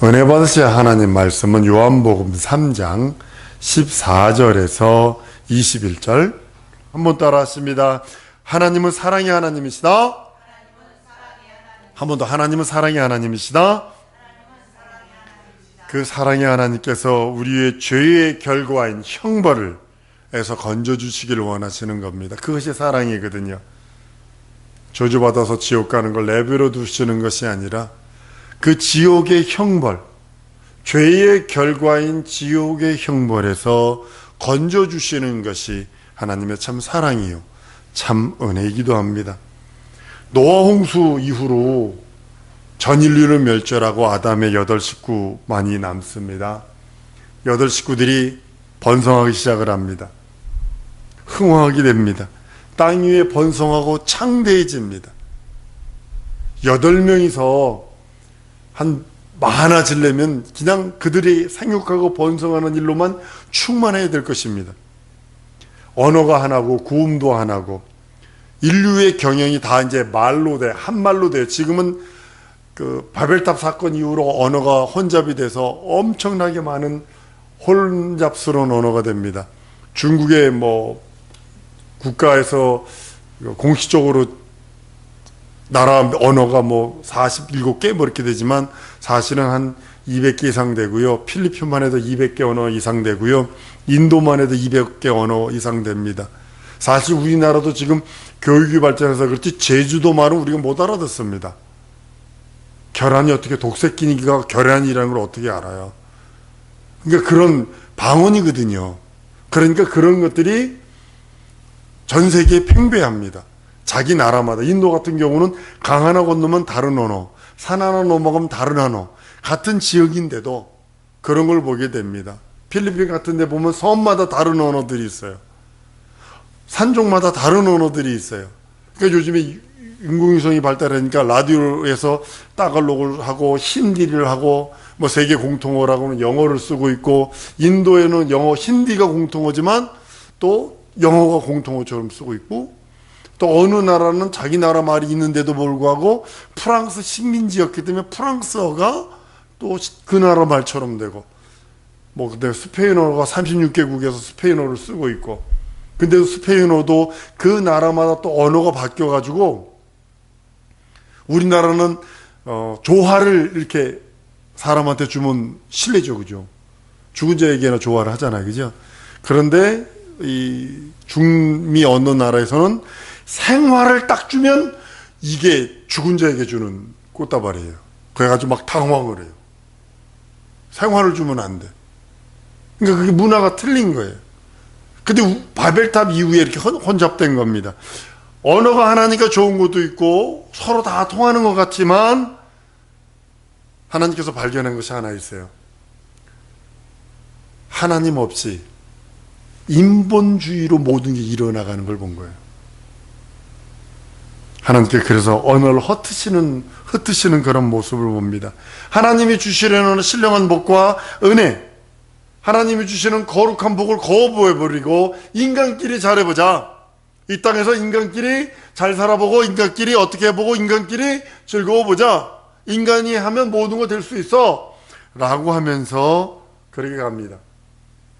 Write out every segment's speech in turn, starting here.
은혜 받으실 하나님 말씀은 요한복음 3장 14절에서 21절. 한번 따라 하십니다. 하나님은 사랑의 하나님이시다. 한 번 더. 하나님은 사랑의 하나님이시다. 그 사랑의 하나님께서 우리의 죄의 결과인 형벌을 에서 건져주시기를 원하시는 겁니다. 그것이 사랑이거든요. 저주받아서 지옥 가는 걸 내버려 두시는 것이 아니라 그 지옥의 형벌, 죄의 결과인 지옥의 형벌에서 건져주시는 것이 하나님의 참 사랑이요, 참 은혜이기도 합니다. 노아 홍수 이후로 전 인류를 멸절하고 아담의 8식구만이 남습니다. 8식구들이 번성하기 시작을 합니다. 흥황하게 됩니다. 땅 위에 번성하고 창대해집니다. 8명이서 많아지려면 그냥 그들이 생육하고 번성하는 일로만 충만해야 될 것입니다. 언어가 하나고 구음도 하나고 인류의 경영이 다 이제 말로 돼, 한말로 돼요. 지금은 그 바벨탑 사건 이후로 언어가 혼잡이 돼서 엄청나게 많은 혼잡스러운 언어가 됩니다. 중국의 국가에서 공식적으로 나라 언어가 47개 이렇게 되지만 사실은 한 200개 이상 되고요. 필리핀만 해도 200개 언어 이상 되고요. 인도만 해도 200개 언어 이상 됩니다. 사실 우리나라도 지금 교육이 발전해서 그렇지 제주도말은 우리가 못 알아듣습니다. 계란이 어떻게 독새끼니가 계란이라는 걸 어떻게 알아요? 그러니까 그런 방언이거든요. 그러니까 그런 것들이 전 세계에 팽배합니다. 자기 나라마다. 인도 같은 경우는 강 하나 건너면 다른 언어, 산 하나 넘어가면 다른 언어, 같은 지역인데도 그런 걸 보게 됩니다. 필리핀 같은 데 보면 섬마다 다른 언어들이 있어요. 산종마다 다른 언어들이 있어요. 그러니까 요즘에 인공위성이 발달하니까 라디오에서 따갈록을 하고 힌디를 하고 세계 공통어라고는 영어를 쓰고 있고, 인도에는 영어, 힌디가 공통어지만 또 영어가 공통어처럼 쓰고 있고, 또 어느 나라는 자기 나라 말이 있는데도 불구하고 프랑스 식민지였기 때문에 프랑스어가 또 그 나라 말처럼 되고, 근데 스페인어가 36개국에서 스페인어를 쓰고 있고, 근데도 스페인어도 그 나라마다 또 언어가 바뀌어가지고, 우리나라는 조화를 이렇게 사람한테 주면 실례죠, 그죠? 죽은 자에게나 조화를 하잖아요, 그죠? 그런데 이 중미 어느 나라에서는 생화를 딱 주면 이게 죽은 자에게 주는 꽃다발이에요. 그래가지고 막 당황을 해요. 생화를 주면 안 돼. 그러니까 그게 문화가 틀린 거예요. 근데 바벨탑 이후에 이렇게 혼잡된 겁니다. 언어가 하나니까 좋은 것도 있고 서로 다 통하는 것 같지만 하나님께서 발견한 것이 하나 있어요. 하나님 없이 인본주의로 모든 게 일어나가는 걸 본 거예요. 하나님께 그래서 언어를 흩으시는 그런 모습을 봅니다. 하나님이 주시려는 신령한 복과 은혜, 하나님이 주시는 거룩한 복을 거부해버리고 인간끼리 잘해보자. 이 땅에서 인간끼리 잘 살아보고 인간끼리 어떻게 해보고 인간끼리 즐거워보자. 인간이 하면 모든 거 될 수 있어 라고 하면서 그렇게 갑니다.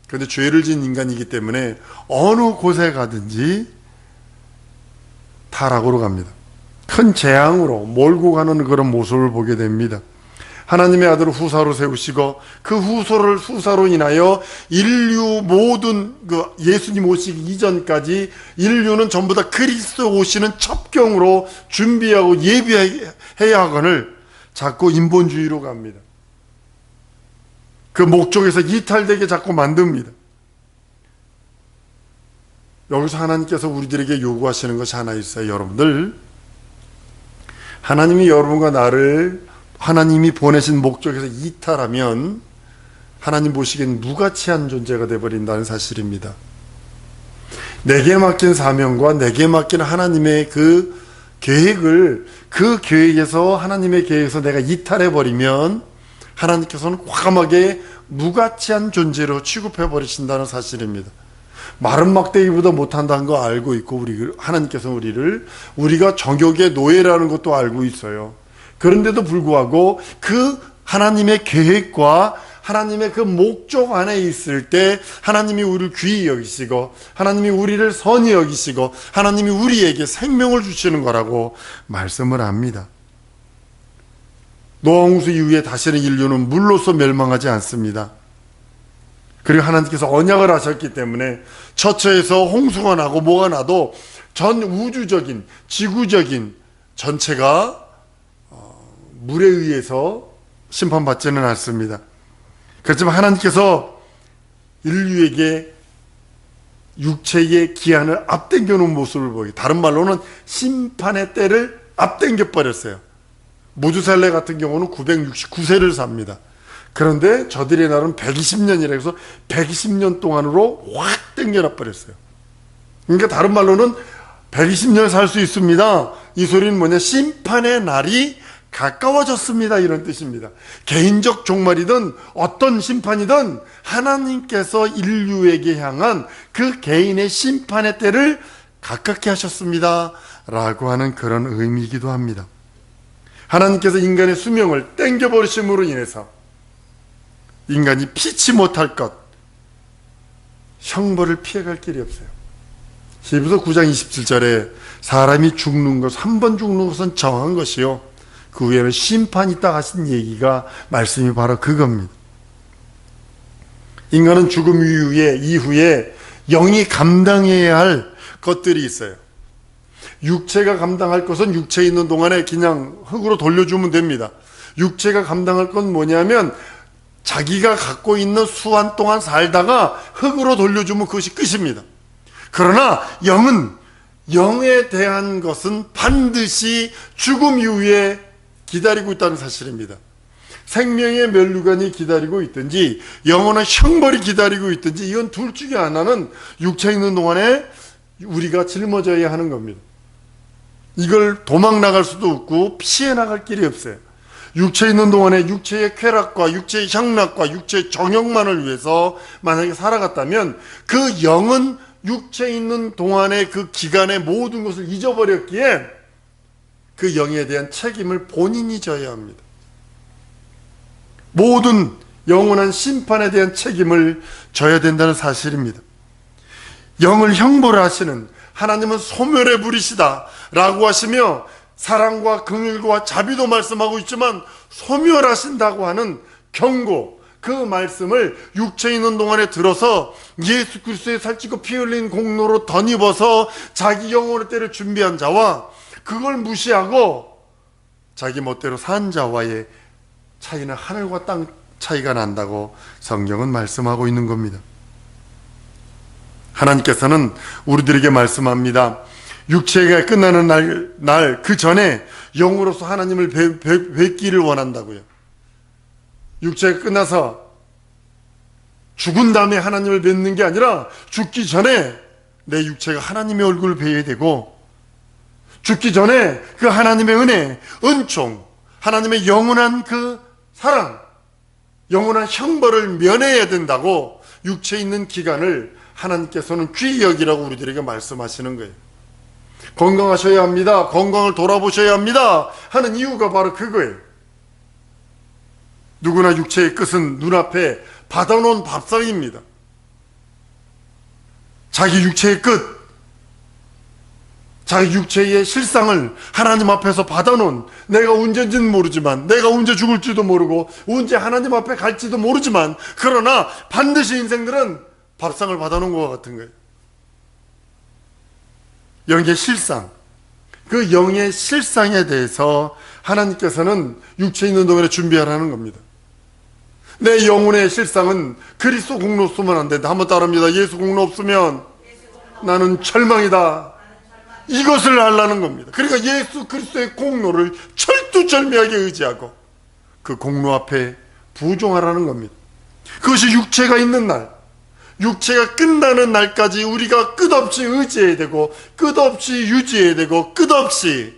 그런데 죄를 지은 인간이기 때문에 어느 곳에 가든지 타락으로 갑니다. 큰 재앙으로 몰고 가는 그런 모습을 보게 됩니다. 하나님의 아들을 후사로 세우시고 그 후사로 인하여 인류 모든 예수님 오시기 이전까지 인류는 전부 다 그리스도 오시는 첩경으로 준비하고 예비해야 하거늘 자꾸 인본주의로 갑니다. 그 목적에서 이탈되게 자꾸 만듭니다. 여기서 하나님께서 우리들에게 요구하시는 것이 하나 있어요. 여러분들, 하나님이 여러분과 나를 하나님이 보내신 목적에서 이탈하면 하나님 보시기엔 무가치한 존재가 되어버린다는 사실입니다. 내게 맡긴 사명과 내게 맡긴 하나님의 그 계획을, 그 계획에서 하나님의 계획에서 내가 이탈해버리면 하나님께서는 과감하게 무가치한 존재로 취급해버리신다는 사실입니다. 마른 막대기보다 못한다는 거 알고 있고, 하나님께서 우리가 정욕의 노예라는 것도 알고 있어요. 그런데도 불구하고 그 하나님의 계획과 하나님의 그 목적 안에 있을 때 하나님이 우리를 귀히 여기시고 하나님이 우리를 선히 여기시고 하나님이 우리에게 생명을 주시는 거라고 말씀을 합니다. 노아 홍수 이후에 다시는 인류는 물로서 멸망하지 않습니다. 그리고 하나님께서 언약을 하셨기 때문에 처처에서 홍수가 나고 뭐가 나도 전 우주적인 지구적인 전체가 물에 의해서 심판받지는 않습니다. 그렇지만 하나님께서 인류에게 육체의 기한을 앞당겨 놓은 모습을 보기, 다른 말로는 심판의 때를 앞당겨 버렸어요. 무두살레 같은 경우는 969세를 삽니다. 그런데 저들의 날은 120년이라 해서 120년 동안으로 확 당겨놔 버렸어요. 그러니까 다른 말로는 120년 살 수 있습니다. 이 소리는 뭐냐? 심판의 날이 가까워졌습니다, 이런 뜻입니다. 개인적 종말이든 어떤 심판이든 하나님께서 인류에게 향한 그 개인의 심판의 때를 가깝게 하셨습니다 라고 하는 그런 의미이기도 합니다. 하나님께서 인간의 수명을 땡겨버리심으로 인해서 인간이 피치 못할 것, 형벌을 피해갈 길이 없어요. 히브리서 9장 27절에 사람이 죽는 것, 한 번 죽는 것은 정한 것이요 그 후에는 심판이 있다 하신 얘기가, 말씀이 바로 그겁니다. 인간은 죽음 이후에 영이 감당해야 할 것들이 있어요. 육체가 감당할 것은 육체에 있는 동안에 그냥 흙으로 돌려주면 됩니다. 육체가 감당할 건 뭐냐면 자기가 갖고 있는 수한 동안 살다가 흙으로 돌려주면 그것이 끝입니다. 그러나 영에 대한 것은 반드시 죽음 이후에 기다리고 있다는 사실입니다. 생명의 면류관이 기다리고 있든지 영원한 형벌이 기다리고 있든지 이건 둘 중에 하나는 육체에 있는 동안에 우리가 짊어져야 하는 겁니다. 이걸 도망 나갈 수도 없고 피해 나갈 길이 없어요. 육체에 있는 동안에 육체의 쾌락과 육체의 향락과 육체의 정욕만을 위해서 만약에 살아갔다면 그 영은 육체에 있는 동안의 그 기간의 모든 것을 잊어버렸기에 그 영에 대한 책임을 본인이 져야 합니다. 모든 영원한 심판에 대한 책임을 져야 된다는 사실입니다. 영을 형벌하시는 하나님은 소멸의 불이시다 라고 하시며 사랑과 긍휼과 자비도 말씀하고 있지만 소멸하신다고 하는 경고, 그 말씀을 육체에 있는 동안에 들어서 예수 그리스도의 살찌고 피 흘린 공로로 덧입어서 자기 영혼의 때를 준비한 자와 그걸 무시하고 자기 멋대로 산 자와의 차이는 하늘과 땅 차이가 난다고 성경은 말씀하고 있는 겁니다. 하나님께서는 우리들에게 말씀합니다. 육체가 끝나는 날 그 전에 영으로서 하나님을 뵙기를 원한다고요. 육체가 끝나서 죽은 다음에 하나님을 뵙는 게 아니라 죽기 전에 내 육체가 하나님의 얼굴을 뵈야 되고 죽기 전에 그 하나님의 은혜, 은총, 하나님의 영원한 그 사랑, 영원한 형벌을 면해야 된다고 육체에 있는 기간을 하나님께서는 귀히 여기라고 우리들에게 말씀하시는 거예요. 건강하셔야 합니다. 건강을 돌아보셔야 합니다. 하는 이유가 바로 그거예요. 누구나 육체의 끝은 눈앞에 받아놓은 밥상입니다. 자기 육체의 끝, 자기 육체의 실상을 하나님 앞에서 받아놓은, 내가 언제인지는 모르지만, 내가 언제 죽을지도 모르고 언제 하나님 앞에 갈지도 모르지만, 그러나 반드시 인생들은 밥상을 받아놓은 것 같은 거예요. 영의 실상, 그 영의 실상에 대해서 하나님께서는 육체에 있는 동안에 준비하라는 겁니다. 내 영혼의 실상은 그리스도 공로 없으면 안 된다. 한번 따라합니다. 예수 공로 없으면 나는 절망이다. 이것을 알라는 겁니다. 그러니까 예수 그리스도의 공로를 철두철미하게 의지하고 그 공로 앞에 부종하라는 겁니다. 그것이 육체가 있는 날, 육체가 끝나는 날까지 우리가 끝없이 의지해야 되고 끝없이 유지해야 되고 끝없이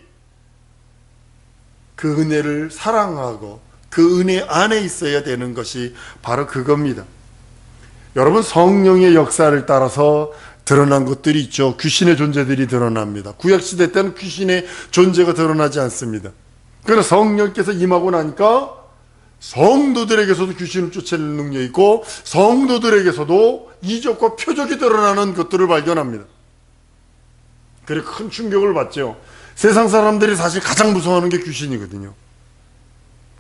그 은혜를 사랑하고 그 은혜 안에 있어야 되는 것이 바로 그겁니다. 여러분, 성령의 역사를 따라서 드러난 것들이 있죠. 귀신의 존재들이 드러납니다. 구약시대 때는 귀신의 존재가 드러나지 않습니다. 그러나 성령께서 임하고 나니까 성도들에게서도 귀신을 쫓아내는 능력이 있고 성도들에게서도 이적과 표적이 드러나는 것들을 발견합니다. 그리고 큰 충격을 받죠. 세상 사람들이 사실 가장 무서워하는 게 귀신이거든요.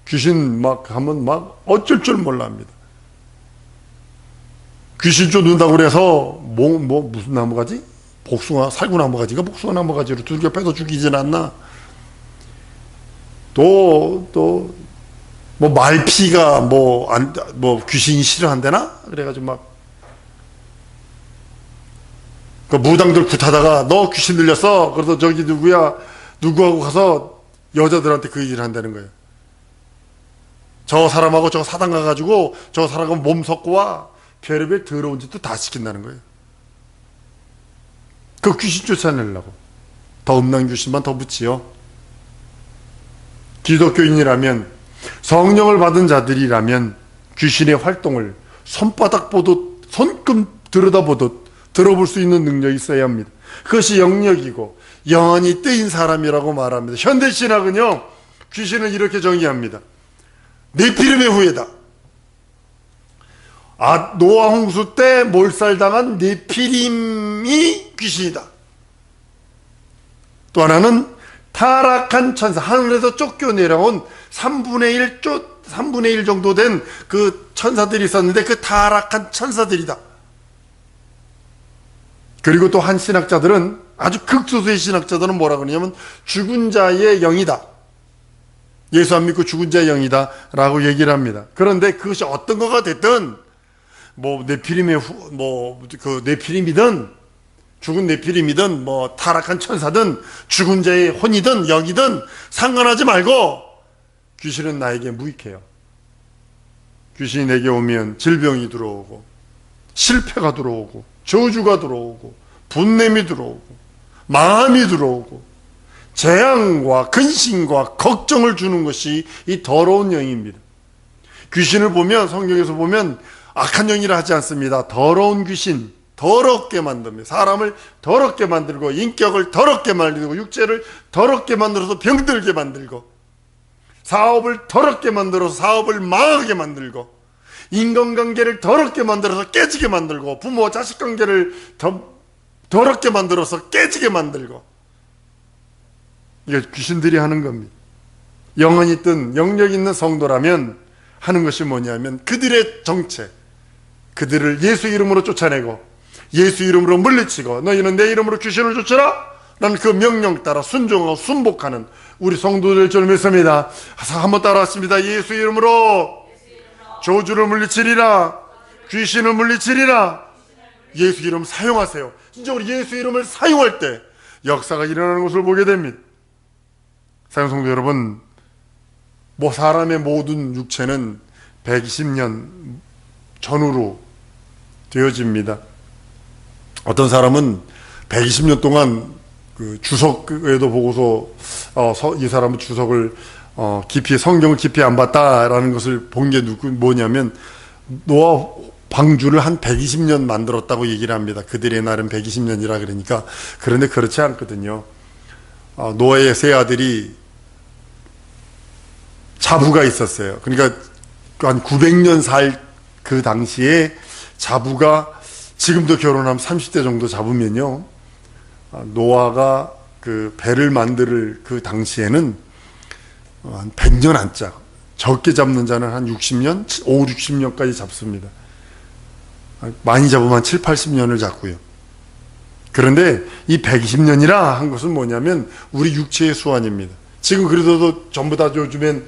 귀신 막 하면 막 어쩔 줄 몰라 합니다. 귀신 쫓는다고 그래서 무슨 나무가지? 복숭아, 살구나무가지가 복숭아 나무가지로 두들겨 패도 죽이진 않나? 또 말피가 귀신이 싫어한대나? 그래가지고 막 그 무당들 굿하다가 너 귀신 들렸어. 그래서 저기 누구하고 가서 여자들한테 그 얘기를 한다는 거예요. 저 사람하고 저 사당 가가지고 저 사람하고 몸 섞고 와. 별의별 더러운 짓도 다 시킨다는 거예요. 그 귀신 쫓아내려고. 더 음란 귀신만 더 붙이요. 기독교인이라면, 성령을 받은 자들이라면 귀신의 활동을 손바닥 보듯, 손금 들여다보듯 들어볼 수 있는 능력이 있어야 합니다. 그것이 영역이고 영혼이 뜨인 사람이라고 말합니다. 현대신학은요, 귀신을 이렇게 정의합니다. 네피림의 후예다. 노아 홍수 때 몰살당한 네피림이 귀신이다. 또 하나는 타락한 천사, 하늘에서 쫓겨내려온 3분의 1 정도 된 그 천사들이 있었는데 그 타락한 천사들이다. 그리고 또 한 신학자들은, 아주 극소수의 신학자들은 뭐라 그러냐면 죽은 자의 영이다. 예수 안 믿고 죽은 자의 영이다 라고 얘기를 합니다. 그런데 그것이 어떤 거가 됐든 네피림이든 죽은 네피림이든 타락한 천사든 죽은 자의 혼이든 영이든 상관하지 말고 귀신은 나에게 무익해요. 귀신이 내게 오면 질병이 들어오고 실패가 들어오고 저주가 들어오고 분냄이 들어오고 마음이 들어오고 재앙과 근심과 걱정을 주는 것이 이 더러운 영입니다. 귀신을 보면, 성경에서 보면 악한 영이라 하지 않습니다. 더러운 귀신, 더럽게 만듭니다. 사람을 더럽게 만들고 인격을 더럽게 만들고 육체를 더럽게 만들어서 병들게 만들고 사업을 더럽게 만들어서 사업을 망하게 만들고 인간관계를 더럽게 만들어서 깨지게 만들고 부모와 자식 관계를 더럽게 만들어서 깨지게 만들고, 이게 귀신들이 하는 겁니다. 영혼이 있든 영력 있는 성도라면 하는 것이 뭐냐면 그들의 정체, 그들을 예수 이름으로 쫓아내고 예수 이름으로 물리치고 너희는 내 이름으로 귀신을 쫓아라 라는 그 명령 따라 순종하고 순복하는 우리 성도들 줄 믿습니다. 한번 따라왔습니다. 예수 이름으로 저주를 물리치리라, 귀신을 물리치리라. 예수 이름 사용하세요. 진짜 우리 예수 이름을 사용할 때 역사가 일어나는 것을 보게 됩니다. 사랑하는 성도 여러분, 사람의 모든 육체는 120년 전후로 되어집니다. 어떤 사람은 120년 동안 그 주석에도 보고서 이 사람은 주석을 성경을 깊이 안 봤다라는 것을 본 게 뭐냐면 노아 방주를 한 120년 만들었다고 얘기를 합니다. 그들의 날은 120년이라 그러니까. 그런데 그렇지 않거든요. 노아의 세 아들이 자부가 있었어요. 그러니까 한 900년 살 그 당시에 자부가, 지금도 결혼하면 30대 정도 잡으면요, 노아가 그 배를 만들 그 당시에는 한 100년 안짜, 적게 잡는 자는 한 60년, 5, 60년까지 잡습니다. 많이 잡으면 한 7, 80년을 잡고요. 그런데 이 120년이라 한 것은 뭐냐면 우리 육체의 수완입니다. 지금 그래도 전부 다 요즘엔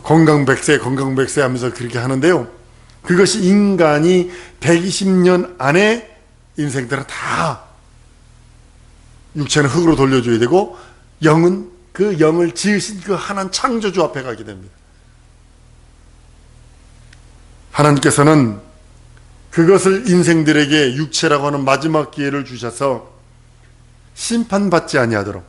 건강 100세 하면서 그렇게 하는데요. 그것이 인간이 120년 안에 인생들은 다 육체는 흙으로 돌려줘야 되고 영은 그 영을 지으신 그 하나님 창조주 앞에 가게 됩니다. 하나님께서는 그것을 인생들에게 육체라고 하는 마지막 기회를 주셔서 심판받지 아니하도록,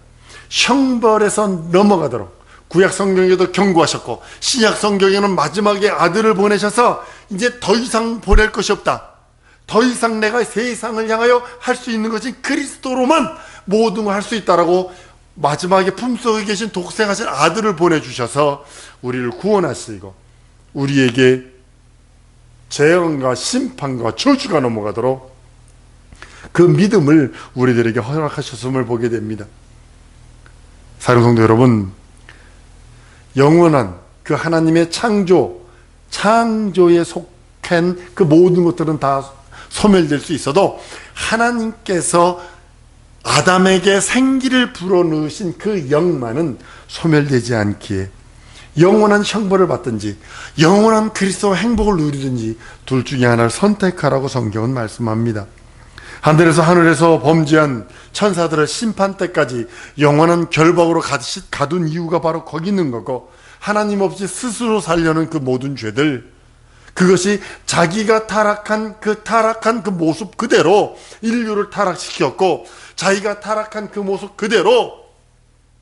형벌에서 넘어가도록 구약 성경에도 경고하셨고 신약 성경에는 마지막에 아들을 보내셔서 이제 더 이상 보낼 것이 없다, 더 이상 내가 세상을 향하여 할 수 있는 것이 그리스도로만 모든 걸 할 수 있다라고 마지막에 품속에 계신 독생하신 아들을 보내주셔서 우리를 구원하시고 우리에게 재앙과 심판과 저주가 넘어가도록 그 믿음을 우리들에게 허락하셨음을 보게 됩니다. 사랑하는 성도 여러분, 영원한 그 하나님의 창조에 속한 그 모든 것들은 다 소멸될 수 있어도 하나님께서 아담에게 생기를 불어넣으신 그 영만은 소멸되지 않기에 영원한 형벌을 받든지 영원한 그리스도와 행복을 누리든지 둘 중에 하나를 선택하라고 성경은 말씀합니다. 하늘에서 범죄한 천사들을 심판 때까지 영원한 결박으로 가둔 이유가 바로 거기 있는 거고, 하나님 없이 스스로 살려는 그 모든 죄들, 그것이 자기가 타락한 그 모습 그대로 인류를 타락시켰고, 자기가 타락한 그 모습 그대로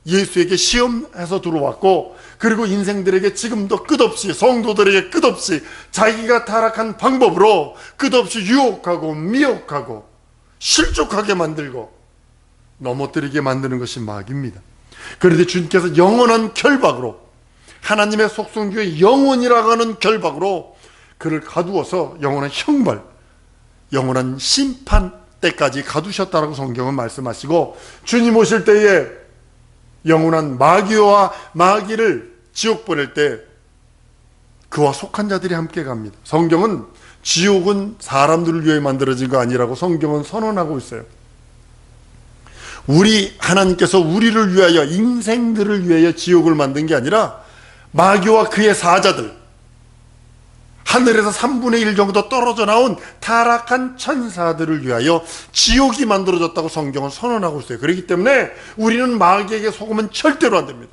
예수에게 시험해서 들어왔고, 그리고 인생들에게 지금도 끝없이, 성도들에게 끝없이 자기가 타락한 방법으로 끝없이 유혹하고 미혹하고 실족하게 만들고 넘어뜨리게 만드는 것이 마귀입니다. 그런데 주님께서 영원한 결박으로, 하나님의 속성 중에 영원이라고 하는 결박으로 그를 가두어서 영원한 형벌, 영원한 심판 때까지 가두셨다라고 성경은 말씀하시고, 주님 오실 때에 영원한 마귀를 지옥 보낼 때 그와 속한 자들이 함께 갑니다. 성경은 지옥은 사람들을 위해 만들어진 거 아니라고 성경은 선언하고 있어요. 하나님께서 우리를 위하여, 인생들을 위하여 지옥을 만든 게 아니라 마귀와 그의 사자들, 하늘에서 3분의 1 정도 떨어져 나온 타락한 천사들을 위하여 지옥이 만들어졌다고 성경은 선언하고 있어요. 그렇기 때문에 우리는 마귀에게 속으면 절대로 안 됩니다.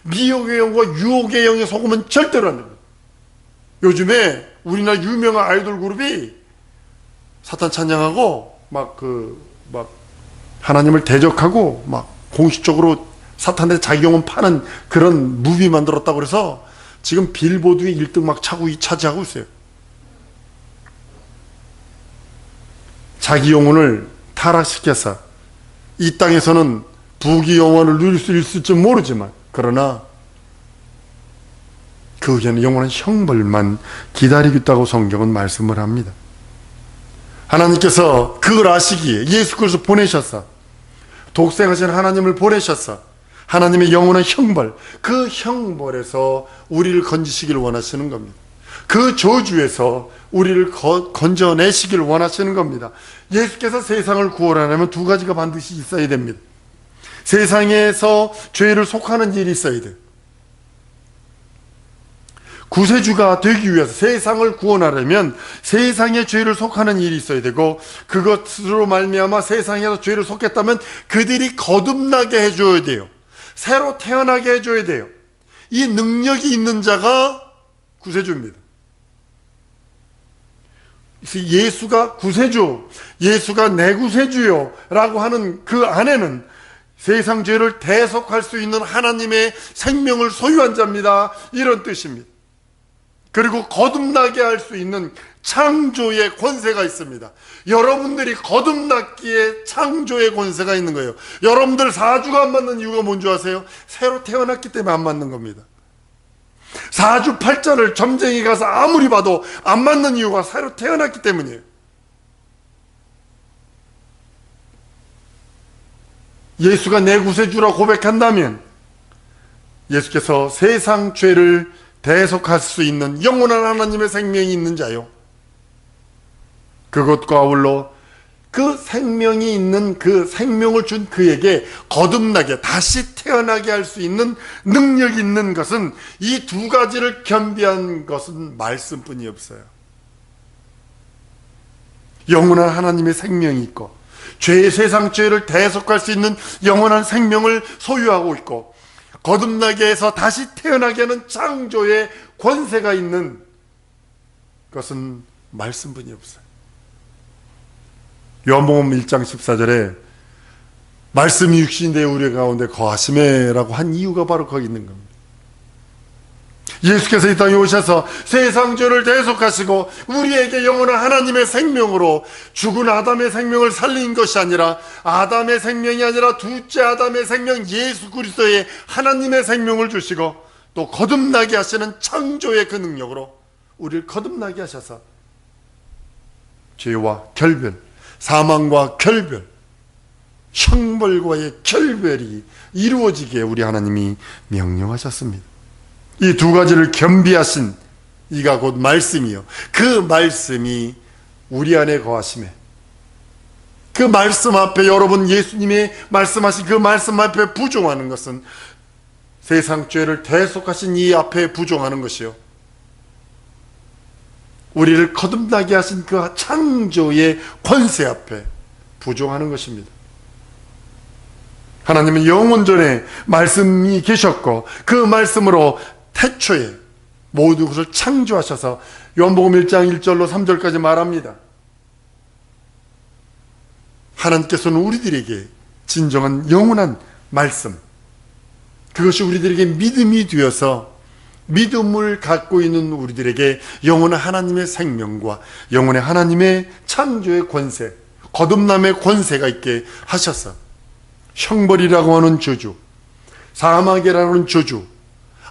미혹의 영과 유혹의 영에 속으면 절대로 안 됩니다. 요즘에 우리나라 유명한 아이돌 그룹이 사탄 찬양하고 하나님을 대적하고 공식적으로 사탄에 자기 영혼 파는 그런 무비 만들었다고 그래서 지금 빌보드에 1등 차지하고 있어요. 자기 영혼을 타락시켜서 이 땅에서는 부귀 영화를 누릴 수 있을지 모르지만, 그러나 그 후에는 영원한 형벌만 기다리고 있다고 성경은 말씀을 합니다. 하나님께서 그걸 아시기에 예수 그리스도 보내셨어. 독생하신 하나님을 보내셨어. 하나님의 영원한 형벌, 그 형벌에서 우리를 건지시기를 원하시는 겁니다. 그 저주에서 우리를 건져내시기를 원하시는 겁니다. 예수께서 세상을 구원하려면 두 가지가 반드시 있어야 됩니다. 세상에서 죄를 속하는 일이 있어야 돼요. 구세주가 되기 위해서, 세상을 구원하려면 세상의 죄를 속하는 일이 있어야 되고, 그것으로 말미암아 세상에서 죄를 속했다면 그들이 거듭나게 해줘야 돼요. 새로 태어나게 해줘야 돼요. 이 능력이 있는 자가 구세주입니다. 예수가 구세주, 예수가 내 구세주요 라고 하는 그 안에는 세상 죄를 대속할 수 있는 하나님의 생명을 소유한 자입니다. 이런 뜻입니다. 그리고 거듭나게 할 수 있는 창조의 권세가 있습니다. 여러분들이 거듭났기에 창조의 권세가 있는 거예요. 여러분들 사주가 안 맞는 이유가 뭔지 아세요? 새로 태어났기 때문에 안 맞는 겁니다. 사주팔자를 점쟁이 가서 아무리 봐도 안 맞는 이유가 새로 태어났기 때문이에요. 예수가 내 구세주라 고백한다면 예수께서 세상 죄를 대속할 수 있는 영원한 하나님의 생명이 있는 자요, 그것과 아울러 그 생명이 있는, 그 생명을 준 그에게 거듭나게, 다시 태어나게 할 수 있는 능력이 있는 것은, 이 두 가지를 겸비한 것은 말씀뿐이 없어요. 영원한 하나님의 생명이 있고, 세상 죄를 대속할 수 있는 영원한 생명을 소유하고 있고, 거듭나게 해서 다시 태어나게 하는 창조의 권세가 있는 것은 말씀뿐이 없어요. 요한복음 1장 14절에 말씀이 육신이 되어 우리 가운데 거하시매라고 한 이유가 바로 거기 있는 겁니다. 예수께서 이 땅에 오셔서 세상 죄를 대속하시고 우리에게 영원한 하나님의 생명으로 죽은 아담의 생명을 살린 것이 아니라, 아담의 생명이 아니라 둘째 아담의 생명 예수 그리스도의 하나님의 생명을 주시고, 또 거듭나게 하시는 창조의 그 능력으로 우리를 거듭나게 하셔서 죄와 결별, 사망과 결별, 형벌과의 결별이 이루어지게 우리 하나님이 명령하셨습니다. 이 두 가지를 겸비하신 이가 곧 말씀이요, 그 말씀이 우리 안에 거하심에, 그 말씀 앞에, 여러분 예수님이 말씀하신 그 말씀 앞에 부종하는 것은 세상 죄를 대속하신 이 앞에 부종하는 것이요, 우리를 거듭나게 하신 그 창조의 권세 앞에 부종하는 것입니다. 하나님은 영원 전에 말씀이 계셨고 그 말씀으로 태초에 모든 것을 창조하셔서 요한복음 1장 1절로 3절까지 말합니다. 하나님께서는 우리들에게 진정한 영원한 말씀, 그것이 우리들에게 믿음이 되어서 믿음을 갖고 있는 우리들에게 영원한 하나님의 생명과 영원의 하나님의 창조의 권세, 거듭남의 권세가 있게 하셔서 형벌이라고 하는 저주, 사망이라고 하는 저주,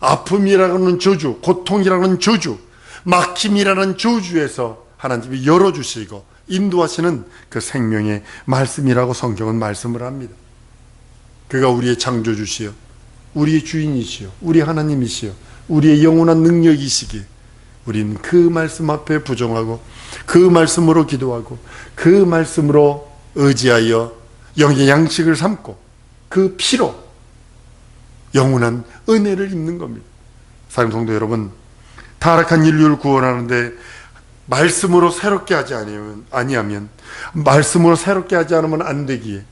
아픔이라고 하는 저주, 고통이라고 하는 저주, 막힘이라는 저주에서 하나님이 열어주시고 인도하시는 그 생명의 말씀이라고 성경은 말씀을 합니다. 그가 우리의 창조주시여, 우리의 주인이시여, 우리 하나님이시여, 우리의 영원한 능력이시기에 우리는 그 말씀 앞에 부정하고 그 말씀으로 기도하고 그 말씀으로 의지하여 영의 양식을 삼고 그 피로 영원한 은혜를 입는 겁니다. 사랑하는 성도 여러분, 타락한 인류를 구원하는데 말씀으로 새롭게 하지 아니하면, 말씀으로 새롭게 하지 않으면 안 되기에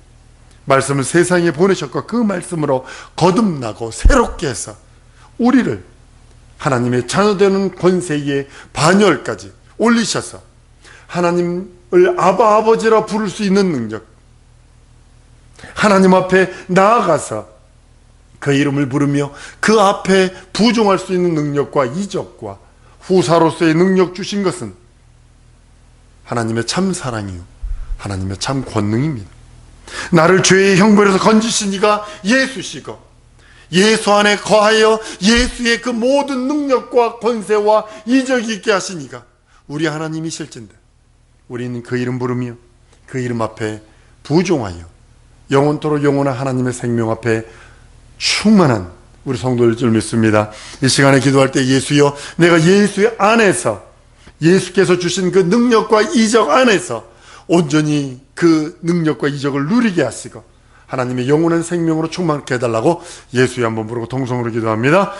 말씀을 세상에 보내셨고 그 말씀으로 거듭나고 새롭게 해서 우리를 하나님의 자녀되는 권세의 반열까지 올리셔서 하나님을 아바 아버지라 부를 수 있는 능력, 하나님 앞에 나아가서 그 이름을 부르며 그 앞에 부종할 수 있는 능력과 이적과 후사로서의 능력 주신 것은 하나님의 참 사랑이요, 하나님의 참 권능입니다. 나를 죄의 형벌에서 건지신 이가 예수시고 예수 안에 거하여 예수의 그 모든 능력과 권세와 이적이 있게 하신 이가 우리 하나님이실진데 우리는 그 이름 부르며 그 이름 앞에 부종하여 영원토록 영원한 하나님의 생명 앞에 충만한 우리 성도일 줄 믿습니다. 이 시간에 기도할 때 예수여, 내가 예수의 안에서 예수께서 주신 그 능력과 이적 안에서 온전히 그 능력과 이적을 누리게 하시고 하나님의 영원한 생명으로 충만케 해달라고 예수의 한번 부르고 동성으로 기도합니다.